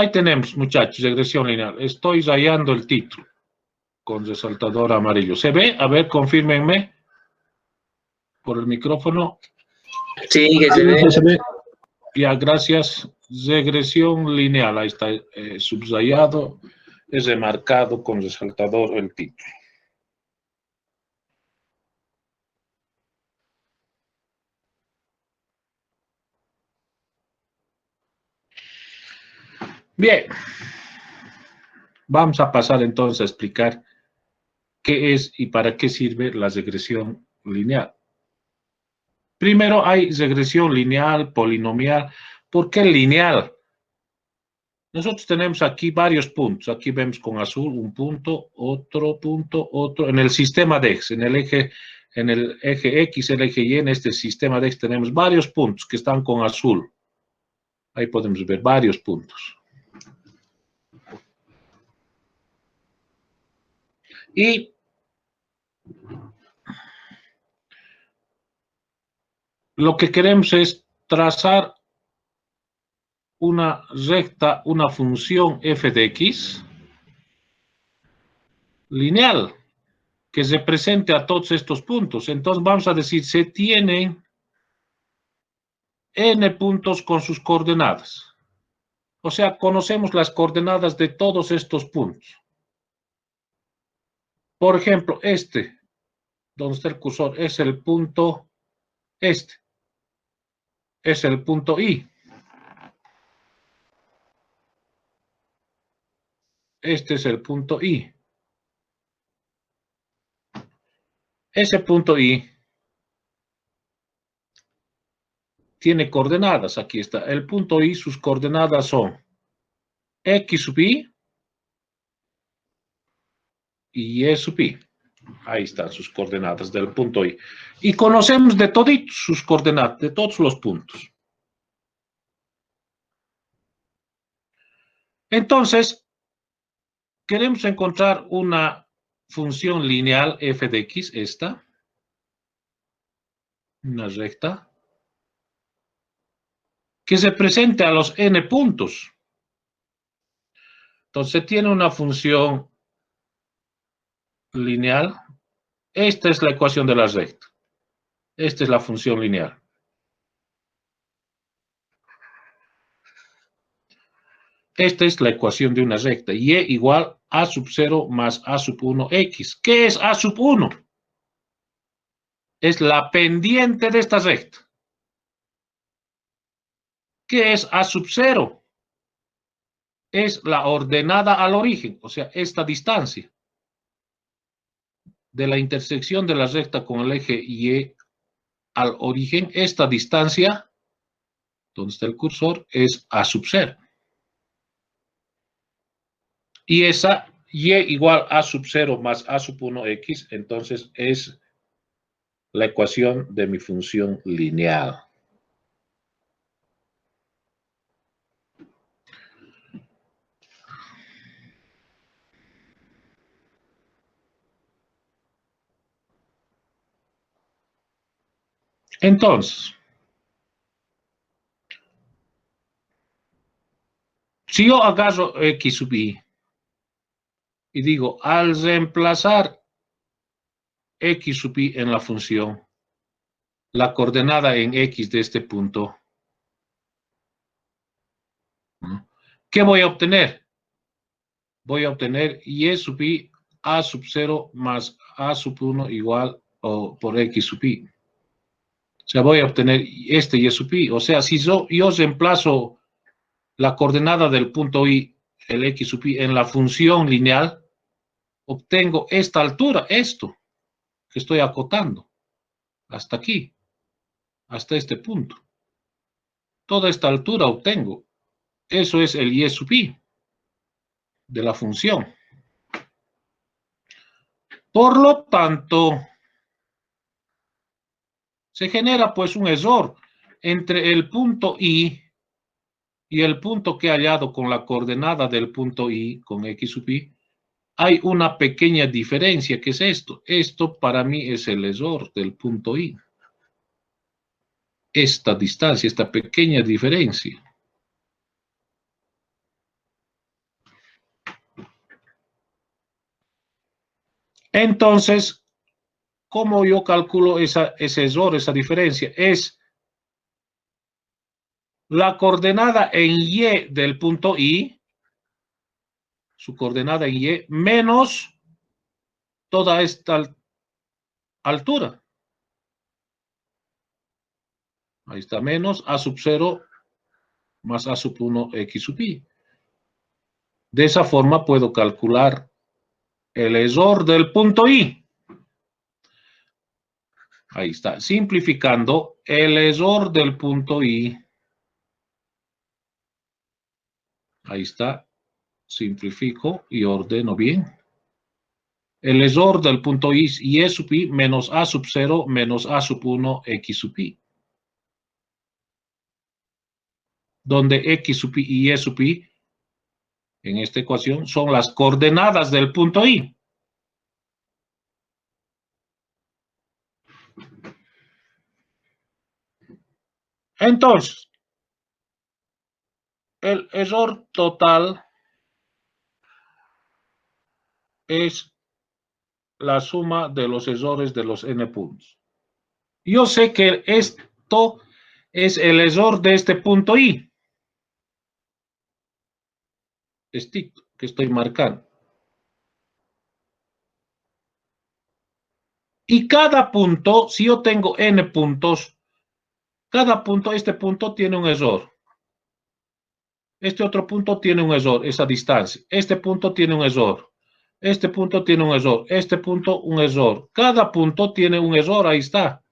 Ahí tenemos, muchachos, regresión lineal. Estoy rayando el título con resaltador amarillo. ¿Se ve? A ver, confírmenme por el micrófono. Sí, que se ve. Se ve. Ya, gracias. Regresión lineal. Ahí está subrayado, es remarcado con resaltador el título. Bien. Vamos a pasar entonces a explicar qué es y para qué sirve la regresión lineal. Primero hay regresión lineal, polinomial. ¿Por qué lineal? Nosotros tenemos aquí varios puntos. Aquí vemos con azul un punto, otro. En el sistema de X, en el eje X, el eje Y, en este sistema de X tenemos varios puntos que están con azul. Ahí podemos ver varios puntos. Y lo que queremos es trazar una recta, una función f de x lineal que represente a todos estos puntos. Entonces vamos a decir, se tienen n puntos con sus coordenadas. O sea, conocemos las coordenadas de todos estos puntos. Por ejemplo, donde está el cursor, es el punto es el punto I. Este es el punto I. Ese punto I tiene coordenadas. Aquí está. El punto I, sus coordenadas son X sub I y Y sub I. Ahí están sus coordenadas del punto I. Y conocemos de toditos sus coordenadas, de todos los puntos. Entonces, queremos encontrar una función lineal f de x, esta. Una recta. Que se presente a los n puntos. Entonces, tiene una función lineal. Esta es la ecuación de la recta. Esta es la función lineal. Esta es la ecuación de una recta. Y igual a sub 0 más a sub 1 x. ¿Qué es a sub 1? Es la pendiente de esta recta. ¿Qué es a sub 0? Es la ordenada al origen, o sea, esta distancia de la intersección de la recta con el eje Y al origen. Esta distancia, donde está el cursor, es a sub 0. Y esa Y igual a sub 0 más a sub 1x, entonces es la ecuación de mi función lineal. Entonces, si yo agarro x sub y digo, al reemplazar x sub y en la función, la coordenada en x de este punto, ¿qué voy a obtener? Voy a obtener y sub i a sub 0 más a sub 1 igual o por x sub i. O sea, voy a obtener este y sub i. O sea, si yo reemplazo la coordenada del punto i, el x sub i, en la función lineal, obtengo esta altura, esto que estoy acotando, hasta aquí, hasta este punto. Toda esta altura obtengo. Eso es el y sub i de la función. Por lo tanto, se genera pues un error entre el punto I y el punto que he hallado con la coordenada del punto I, con x sub i. Hay una pequeña diferencia, ¿qué es esto? Esto para mí es el error del punto I. Esta distancia, esta pequeña diferencia. Entonces, ¿cómo yo calculo ese error, esa diferencia? Es la coordenada en Y del punto I, su coordenada en Y, menos toda esta altura. Ahí está, menos A sub 0 más A sub 1 X sub I. De esa forma puedo calcular el error del punto I. Ahí está, simplificando el error del punto I. Ahí está, simplifico y ordeno bien. El error del punto I es Y sub I menos A sub 0 menos A sub 1 X sub I. Donde X sub I y Y sub I en esta ecuación son las coordenadas del punto I. Entonces, el error total es la suma de los errores de los n puntos. Yo sé que esto es el error de este punto I. Este que estoy marcando. Y cada punto, si yo tengo n puntos, cada punto, este punto tiene un error. Este otro punto tiene un error, esa distancia. Este punto tiene un error. Este punto tiene un error. Este punto, un error. Cada punto tiene un error, ahí está.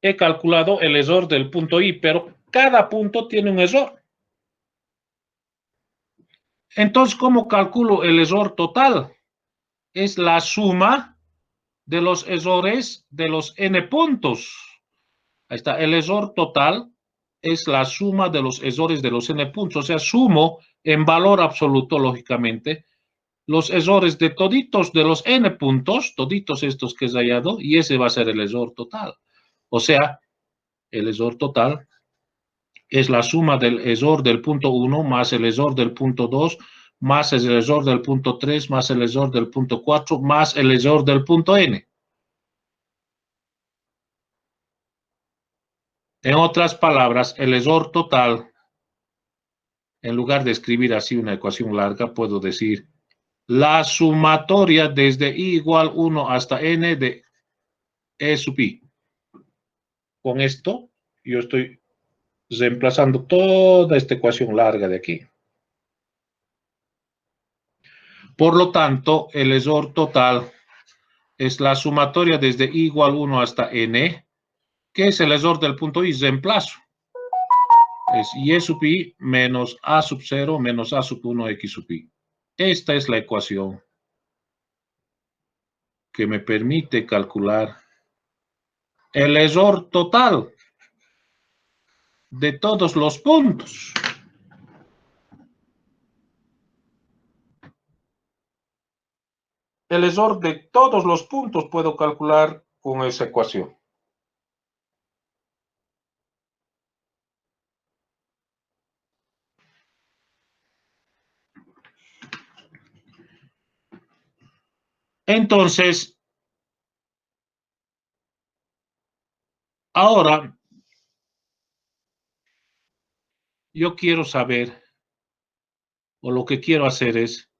He calculado el error del punto I, pero cada punto tiene un error. Entonces, ¿cómo calculo el error total? Es la suma de los errores de los n puntos. Ahí está, el error total es la suma de los errores de los n puntos. O sea, sumo en valor absoluto, lógicamente, los errores de toditos de los n puntos, toditos estos que he hallado, y ese va a ser el error total. O sea, el error total es la suma del error del punto 1 más el error del punto 2 más el error del punto 3 más el error del punto 4 más el error del punto n. En otras palabras, el error total, en lugar de escribir así una ecuación larga, puedo decir la sumatoria desde i igual 1 hasta n de e sub i. Con esto, yo estoy reemplazando toda esta ecuación larga de aquí. Por lo tanto, el error total es la sumatoria desde i igual 1 hasta n, que es el error del punto i, reemplazo. Es y sub i menos a sub 0 menos a sub 1 x sub i. Esta es la ecuación que me permite calcular el error total de todos los puntos. El error de todos los puntos puedo calcular con esa ecuación. Entonces, ahora yo quiero saber, o lo que quiero hacer es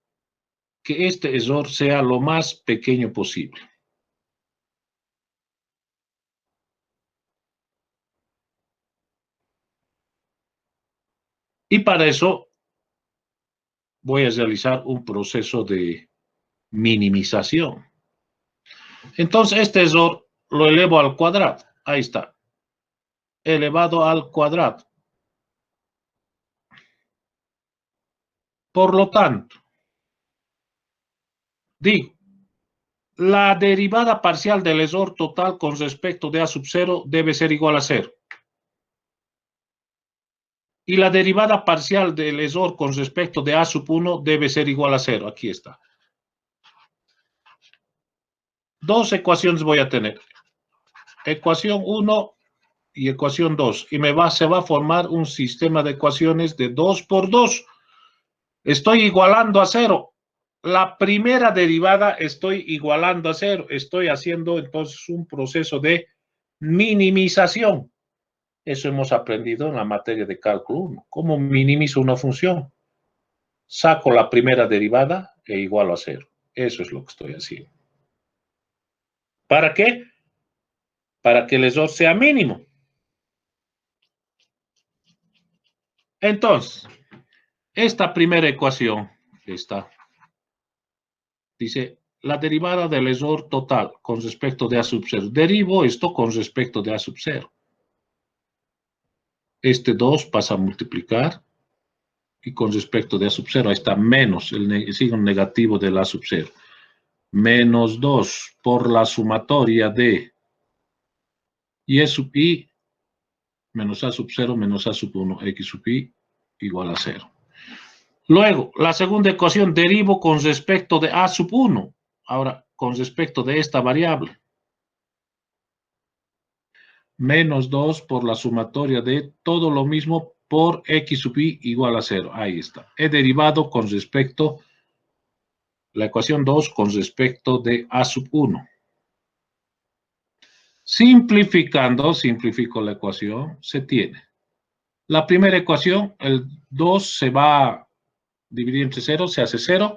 que este error sea lo más pequeño posible. Y para eso voy a realizar un proceso de minimización. Entonces, este error lo elevo al cuadrado. Ahí está. Elevado al cuadrado. Por lo tanto, digo, la derivada parcial del error total con respecto de a sub 0 debe ser igual a 0. Y la derivada parcial del error con respecto de a sub 1 debe ser igual a 0. Aquí está. Dos ecuaciones voy a tener. Ecuación 1 y ecuación 2. Y se va a formar un sistema de ecuaciones de 2 por 2. Estoy igualando a cero. La primera derivada estoy igualando a cero. Estoy haciendo entonces un proceso de minimización. Eso hemos aprendido en la materia de cálculo 1. ¿Cómo minimizo una función? Saco la primera derivada e igualo a cero. Eso es lo que estoy haciendo. ¿Para qué? Para que el error sea mínimo. Entonces, esta primera ecuación, esta, dice la derivada del error total con respecto de A sub 0. Derivo esto con respecto de A sub 0. Este 2 pasa a multiplicar y con respecto de A sub 0, ahí está menos el signo negativo del A sub 0. Menos 2 por la sumatoria de y sub i menos A sub 0 menos A sub 1, x sub i igual a 0. Luego, la segunda ecuación derivo con respecto de A sub 1. Ahora, con respecto de esta variable. Menos 2 por la sumatoria de todo lo mismo por x sub i igual a 0. Ahí está. He derivado con respecto, la ecuación 2 con respecto de A sub 1. Simplificando, simplifico la ecuación, se tiene. La primera ecuación, el 2 se va a dividir entre 0, se hace 0.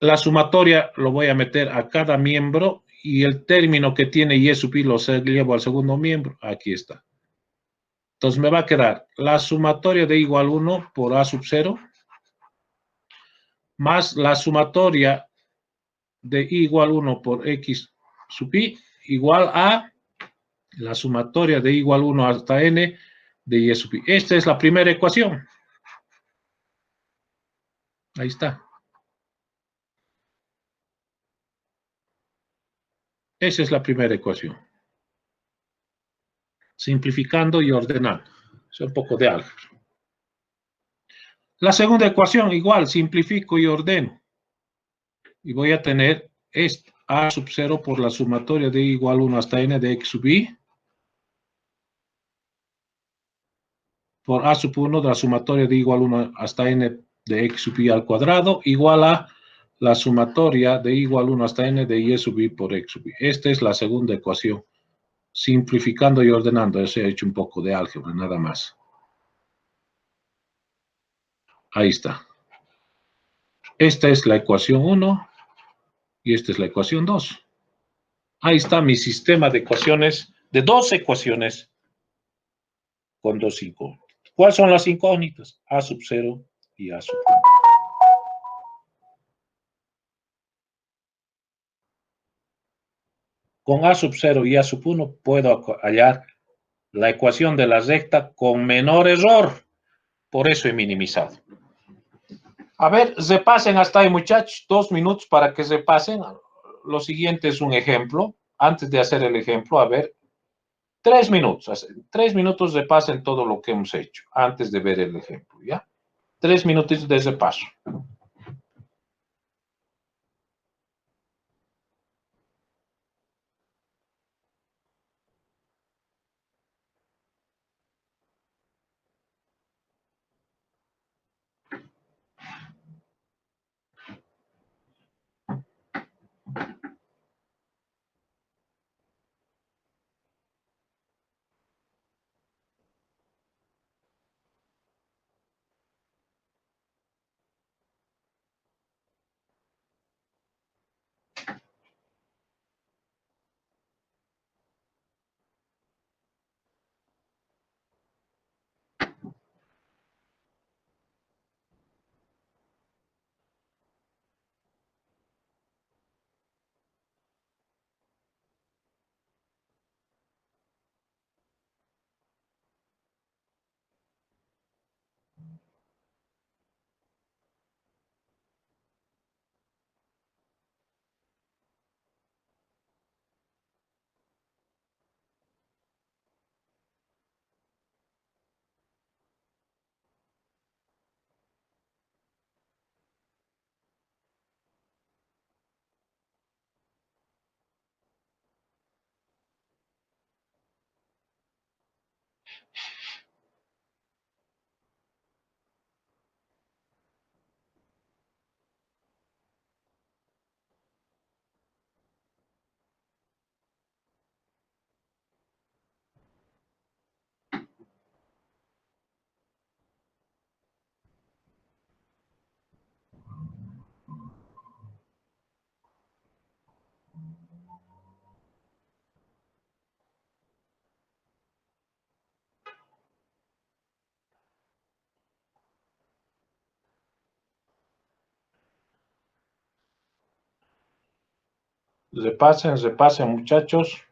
La sumatoria lo voy a meter a cada miembro y el término que tiene y sub i lo llevo al segundo miembro. Aquí está. Entonces me va a quedar la sumatoria de igual 1 por A sub 0 más la sumatoria de igual 1 por x sub i igual a la sumatoria de igual 1 hasta n de y sub i. Esta es la primera ecuación. Ahí está. Esa es la primera ecuación. Simplificando y ordenando. Es un poco de álgebra. La segunda ecuación, igual, simplifico y ordeno. Y voy a tener esto, A sub 0 por la sumatoria de igual 1 hasta n de x sub i por A sub 1 de la sumatoria de igual 1 hasta n de x sub i al cuadrado igual a la sumatoria de igual 1 hasta n de y sub i por x sub i. Esta es la segunda ecuación. Simplificando y ordenando, eso he hecho un poco de álgebra, nada más. Ahí está. Esta es la ecuación 1 y esta es la ecuación 2. Ahí está mi sistema de ecuaciones, de dos ecuaciones con dos incógnitas. ¿Cuáles son las incógnitas? A sub 0 y A sub 1. Con A sub 0 y A sub 1 puedo hallar la ecuación de la recta con menor error. Por eso he minimizado. A ver, repasen hasta ahí, muchachos. 2 minutos para que repasen. Lo siguiente es un ejemplo. Antes de hacer el ejemplo, a ver, 3 minutos. 3 minutos repasen todo lo que hemos hecho antes de ver el ejemplo, ¿ya? 3 minutitos de repaso. Repasen, repasen, muchachos.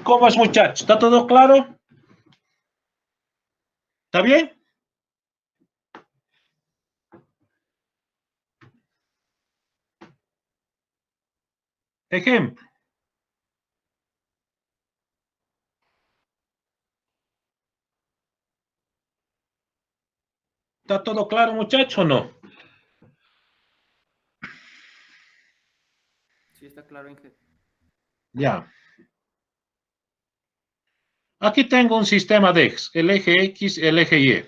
¿Cómo es, muchachos? ¿Está todo claro? ¿Está bien? Ejemplo. ¿Está todo claro, muchachos, o no? Sí, está claro, Inge. Ya. Aquí tengo un sistema de ejes, el eje X, el eje Y.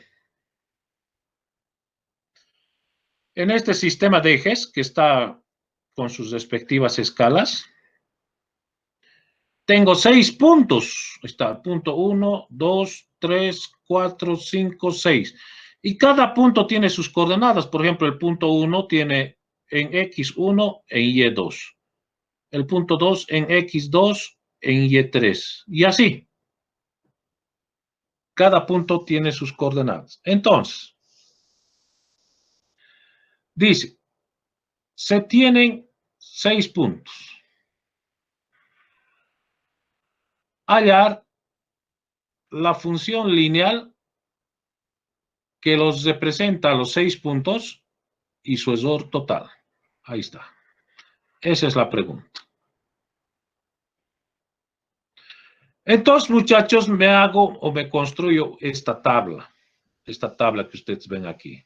En este sistema de ejes, que está con sus respectivas escalas, tengo 6 puntos. Está punto 1, 2, 3, 4, 5, 6. Y cada punto tiene sus coordenadas. Por ejemplo, el punto 1 tiene en X1 en Y2. El punto 2 en X2 en Y3. Y así. Cada punto tiene sus coordenadas. Entonces, dice, se tienen 6 puntos. Hallar la función lineal que los representa a los 6 puntos y su error total. Ahí está. Esa es la pregunta. Entonces, muchachos, me hago o me construyo esta tabla que ustedes ven aquí.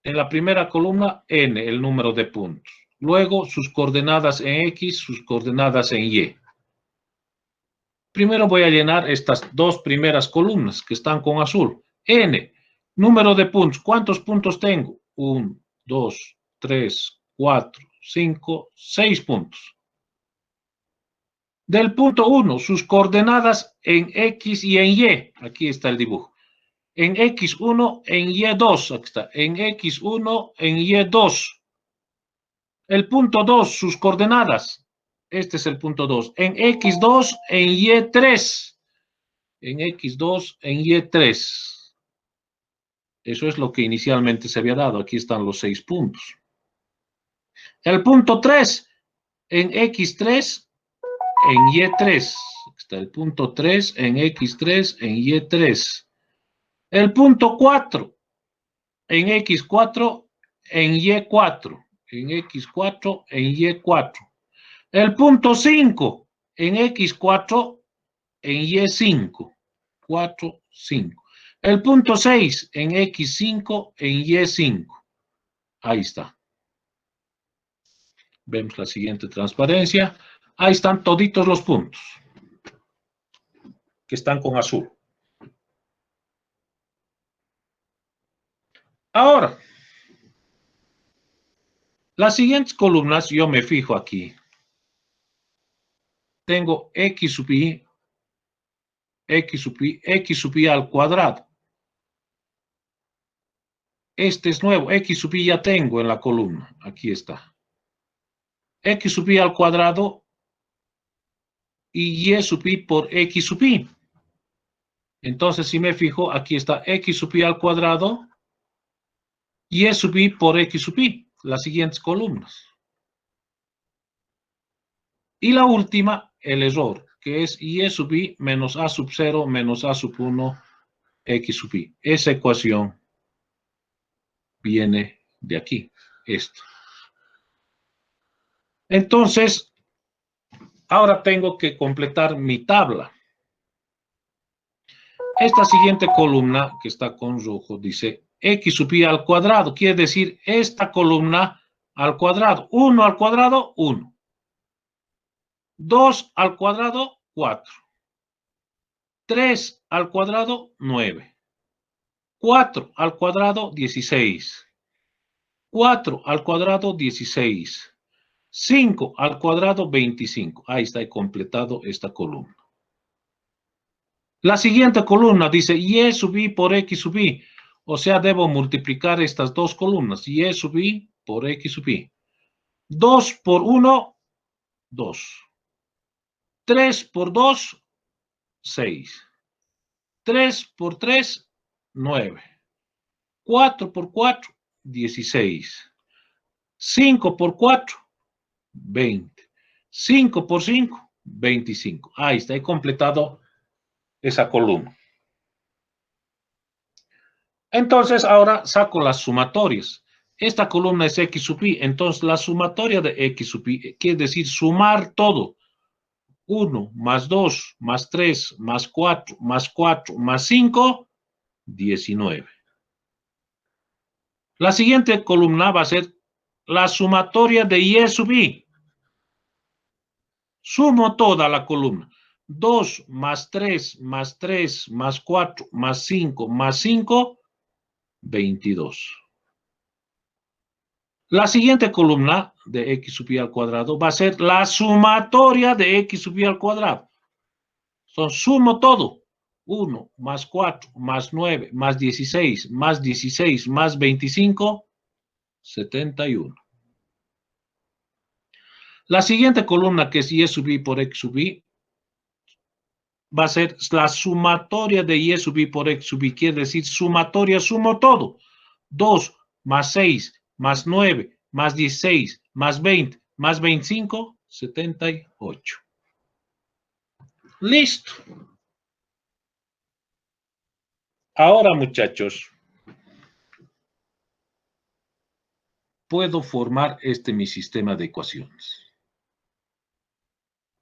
En la primera columna, n, el número de puntos. Luego, sus coordenadas en X, sus coordenadas en Y. Primero voy a llenar estas dos primeras columnas que están con azul. N, número de puntos. ¿Cuántos puntos tengo? 1, 2, 3, 4, 5, 6 puntos. Del punto 1, sus coordenadas en X y en Y. Aquí está el dibujo. En X1, en Y2. Aquí está. En X1, en Y2. El punto 2, sus coordenadas. Este es el punto 2. En X2, en Y3. En X2, en Y3. Eso es lo que inicialmente se había dado. Aquí están los 6 puntos. El punto 3, en X3, en Y3. Está el punto 3, en X3, en Y3. El punto 4, en X4, en Y4. En X4, en Y4. El punto 5, en X4, en Y5. 4, 5. El punto 6 en X5, en Y5. Ahí está. Vemos la siguiente transparencia. Ahí están toditos los puntos que están con azul. Ahora, las siguientes columnas yo me fijo aquí. Tengo X sub Y, X sub Y, X sub Y al cuadrado. Este es nuevo, X sub Y ya tengo en la columna. Aquí está. X sub Y al cuadrado y Y sub Y por X sub Y. Entonces, si me fijo, aquí está X sub Y al cuadrado, Y sub Y por X sub Y, las siguientes columnas. Y la última, el error, que es Y sub Y menos A sub 0 menos A sub 1, X sub Y. Esa ecuación viene de aquí, esta. Entonces, ahora tengo que completar mi tabla. Esta siguiente columna, que está con rojo, dice X sub Y al cuadrado. Quiere decir esta columna al cuadrado. 1 al cuadrado, 1. 2 al cuadrado, 4. 3 al cuadrado, 9. 4 al cuadrado, 16. 4 al cuadrado, 16. 5 al cuadrado, 25. Ahí está completado esta columna. La siguiente columna dice Y sub Y por X sub Y. O sea, debo multiplicar estas dos columnas. Y sub Y por X sub Y. 2 por 1, 2. 3 por 2, 6. 3 por 3, 9. 4 por 4, 16. 5 por 4, 20. 5 por 5, 25. Ahí está, he completado esa columna. Entonces, ahora saco las sumatorias. Esta columna es x sub i, entonces la sumatoria de x sub i quiere decir sumar todo. 1 más 2 más 3 más 4 más 4 más 5, 19. La siguiente columna va a ser la sumatoria de y sub i. Sumo toda la columna. 2 más 3 más 3 más 4 más 5 más 5, 22. La siguiente columna de x sub i al cuadrado va a ser la sumatoria de x sub i al cuadrado. Entonces, sumo todo. 1 más 4 más 9 más 16 más 16 más 25, 71. La siguiente columna, que es y sub i por x sub i, va a ser la sumatoria de y sub i por x sub i. Quiere decir sumatoria, sumo todo. 2 más 6 más 9 más 16 más 20 más 25, 78. Listo. Ahora, muchachos, puedo formar mi sistema de ecuaciones.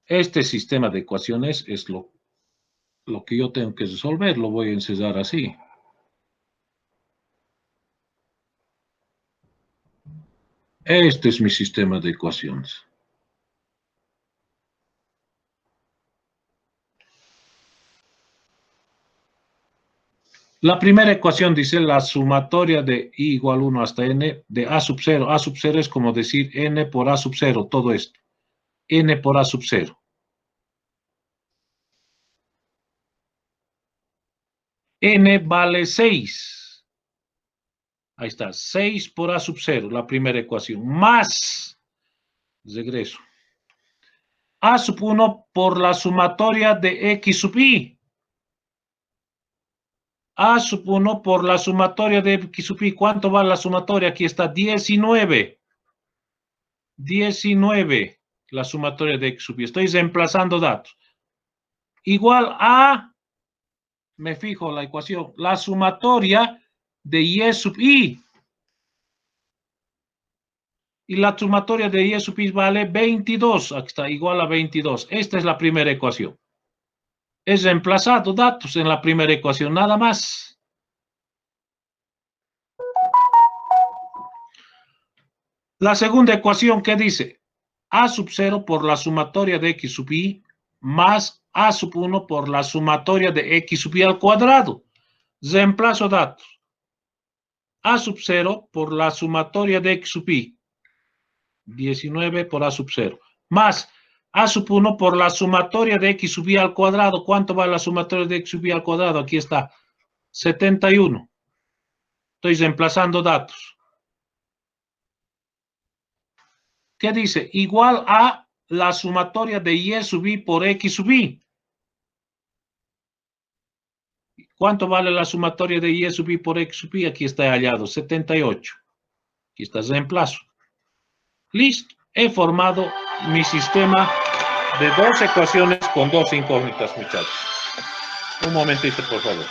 Este sistema de ecuaciones es lo que yo tengo que resolver. Lo voy a enseñar así. Este es mi sistema de ecuaciones. La primera ecuación dice la sumatoria de i igual 1 hasta n de a sub 0. A sub 0 es como decir n por a sub 0, todo esto. N por a sub 0. N vale 6. Ahí está, 6 por a sub 0, la primera ecuación. Más, regreso, a sub 1 por la sumatoria de x sub i. A sub 1 por la sumatoria de x sub i. ¿Cuánto va la sumatoria? Aquí está, 19. 19, la sumatoria de x sub i. Estoy reemplazando datos. Igual a, me fijo la ecuación, la sumatoria de y sub i. Y la sumatoria de y sub i vale 22. Aquí está, igual a 22. Esta es la primera ecuación. Es reemplazado datos en la primera ecuación, nada más. La segunda ecuación, ¿qué dice? A sub 0 por la sumatoria de x sub i más a sub 1 por la sumatoria de x sub i al cuadrado. Reemplazo datos. A sub 0 por la sumatoria de x sub i. 19 por a sub 0. Más a sub 1 por la sumatoria de x sub i al cuadrado. ¿Cuánto va la sumatoria de x sub i al cuadrado? Aquí está. 71. Estoy reemplazando datos. ¿Qué dice? Igual a la sumatoria de y sub i por x sub i. ¿Cuánto vale la sumatoria de y sub i por x sub i? Aquí está hallado, 78. Aquí está el reemplazo. Listo. He formado mi sistema de dos ecuaciones con dos incógnitas, muchachos. Un momentito, por favor.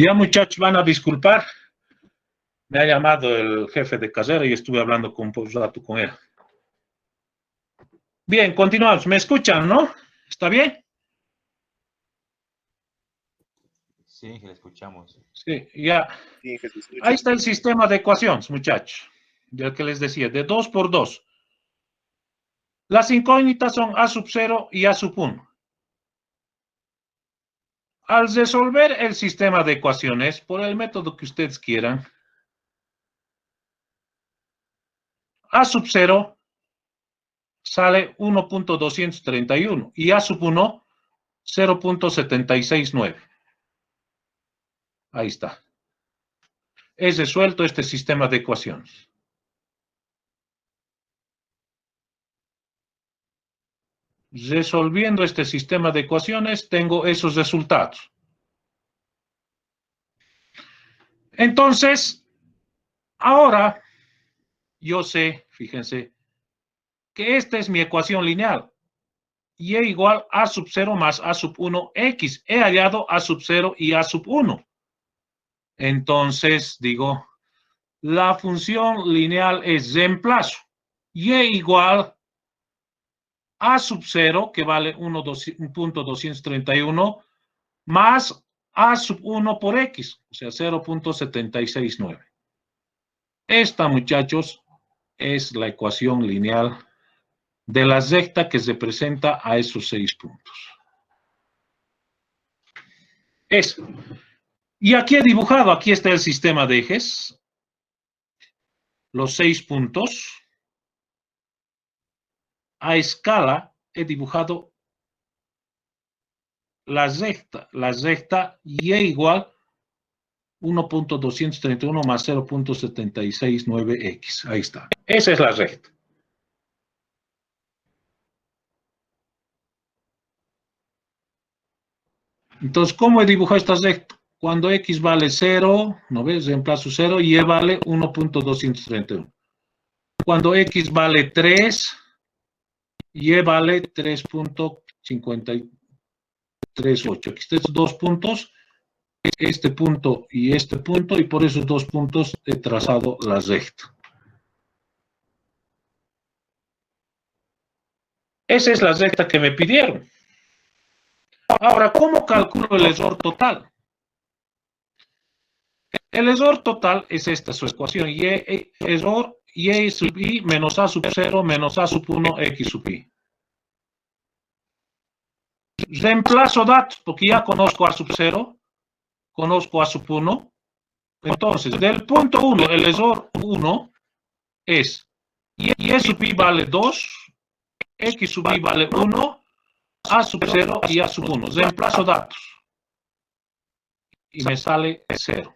Ya, muchachos, van a disculpar. Me ha llamado el jefe de carrera y estuve hablando un rato con él. Bien, continuamos. ¿Me escuchan, no? ¿Está bien? Sí, que le escuchamos. Sí, ya. Sí, que se escucha. Ahí está el sistema de ecuaciones, muchachos. Del que les decía, de 2 por 2. Las incógnitas son A sub 0 y A sub 1. Al resolver el sistema de ecuaciones, por el método que ustedes quieran, A sub 0 sale 1.231 y A sub 1, 0.769. Ahí está. Es resuelto este sistema de ecuaciones. Resolviendo este sistema de ecuaciones, tengo esos resultados. Entonces, ahora, yo sé, fíjense, que esta es mi ecuación lineal. Y E igual A sub 0 más A sub 1 X. He hallado A sub 0 y A sub 1. Entonces, digo, la función lineal es reemplazo. Y E igual A sub 0, que vale 1.231, más A sub 1 por X, o sea, 0.769. Esta, muchachos, es la ecuación lineal de la recta que representa a esos 6 puntos. Y aquí he dibujado, aquí está el sistema de ejes, los 6 puntos. A escala he dibujado la recta y E igual 1.231 más 0.769x. Ahí está. Esa es la recta. Entonces, ¿cómo he dibujado esta recta? Cuando x vale 0, ¿no ves? Reemplazo 0 y E vale 1.231. Cuando x vale 3, y E vale 3.538. Aquí están dos puntos, este punto, y por esos dos puntos he trazado la recta. Esa es la recta que me pidieron. Ahora, ¿cómo calculo el error total? El error total es esta su ecuación. Error y sub i menos a sub 0 menos a sub 1 x sub i. Reemplazo datos, porque ya conozco a sub 0, conozco a sub 1. Entonces, del punto 1, el error 1 es y sub i vale 2, x sub i vale 1, a sub 0 y a sub 1. Reemplazo datos. Y me sale 0.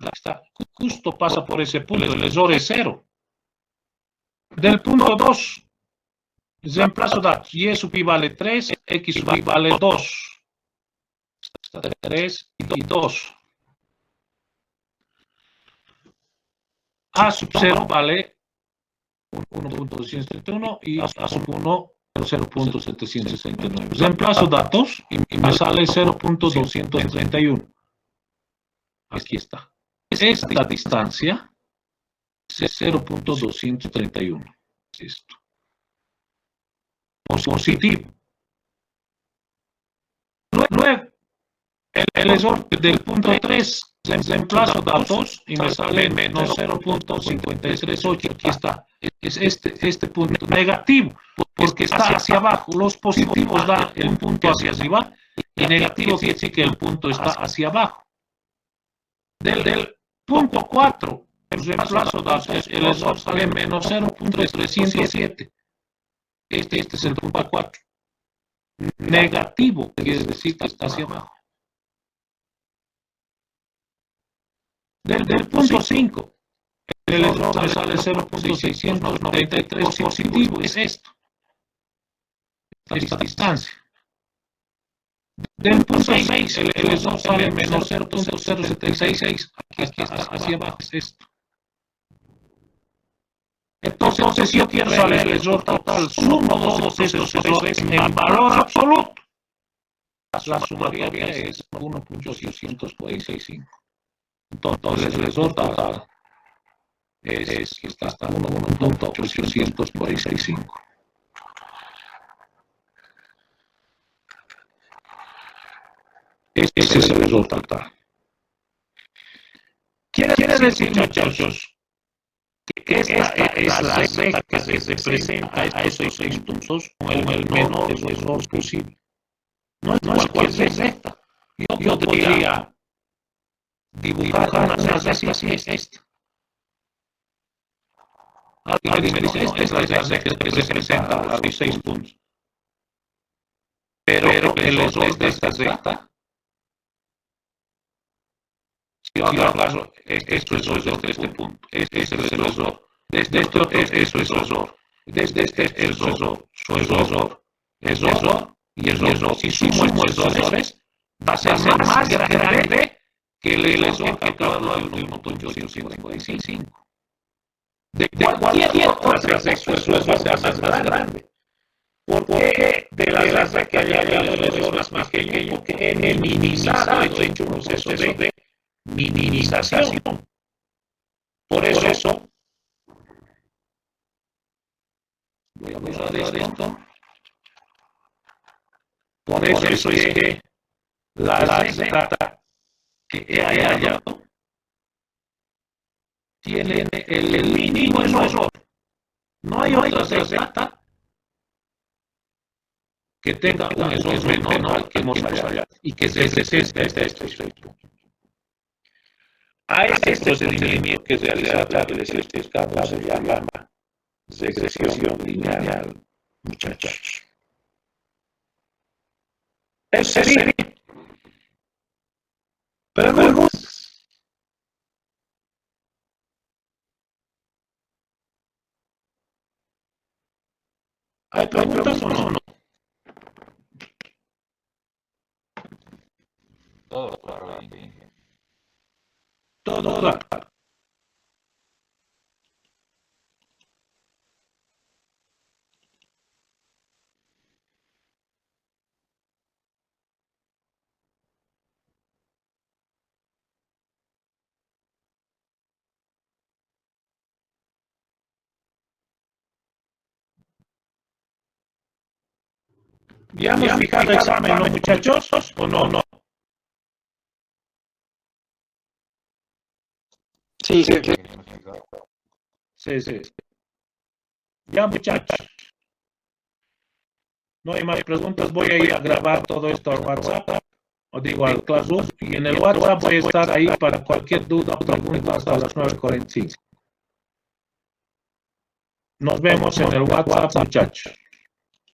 Ahí está. Justo pasa por ese punto. El error es 0. Del punto 2, reemplazo datos. Y sub i vale 3, x sub i vale 2. Está 3 y 2. A sub 0 vale 1.231 y A sub 1 0.769. Reemplazo datos y me sale 0.231. Aquí está. Esta distancia es 0.231. Esto. Positivo. Luego, el error del punto 3, reemplazo datos y me sale menos 0.538. Aquí está. Es este punto negativo, porque está hacia abajo. Los positivos dan el punto hacia arriba y negativo quiere decir que el punto está hacia abajo. Del punto 4, el reemplazo datos, el error sale menos 0.307. Este es el punto 4. Negativo quiere decir que está hacia abajo. Del punto 5, el error me sale 0.693 positivo, es esto. Esta distancia. Del punto 6, el error sale menos 0.076. Aquí está, hacia abajo, es esto. Entonces, yo quiero saber el error total, sumo todos estos errores en valor absoluto. la sumatoria es 1.845. Entonces el resultado es que está 1.845. Ese es el resultado. Quiere decir, muchachos, que esta es la recta que representa a estos 6 puntos con el menor error posible. No es cualquier recta. Yo podría dibujar una recta así es esta. Alguien me dice, esta es la recta que representa a los 6 puntos. Pero el error de esta recta, si yo agarro, esto es error de este punto, este es el error, desde esto, eso es error, desde este es error, su error, y error. Si sumo estos errores, va a ser más grande que el error calculado al 1.855. De cualquier otra recta, eso va a ser más grande. Porque de la recta que haya el error más pequeño, porque he minimizado, he hecho un proceso de minimización. Por eso, voy a borrar esto. Por eso es que la recta que he hallado tiene el mínimo error. No hay otra recta que tenga un error menor al que hemos hallado y que se representa estos 6 puntos. A este procedimiento que realiza les explicamos se llama regresión lineal, muchachos. Es sencillo. Preguntas. ¿Hay preguntas o no? Todo claro, bien. Todo claro. ¿Ya hemos fijado el examen, ¿no, muchachos? ¿O no? Sí. Sí. Ya, muchachos. No hay más preguntas. Voy a ir a grabar todo esto al WhatsApp. O digo al Classroom. Y en el WhatsApp voy a estar ahí para cualquier duda o pregunta hasta las 9:45. Nos vemos en el WhatsApp, muchachos.